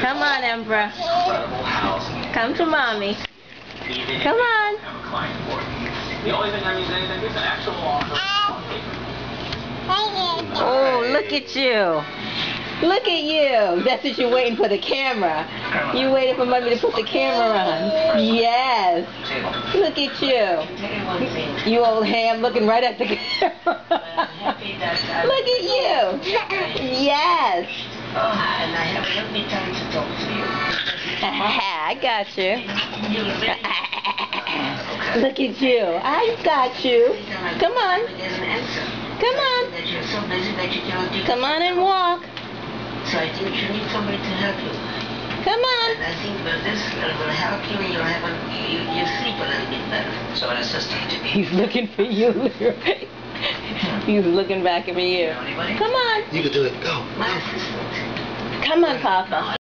Come on, Emperor. Come to mommy. Come on. Oh, look at you. Look at you. That's what you're waiting for, the camera. You waiting for mommy to put the camera on. Yes. Look at you. You old ham looking right at the camera. Look at you. Yes. And I have every time to talk to you. I got you. Look at you. I got you. Come on. Come on. Come on and walk. So I think you need somebody to help you. Come on. And I think that this will help you and you'll have you sleep a little bit better. So an assistant. He's looking for you. He's looking back at you. Come on. You can do it. Go. My assistant. Come on, Papa.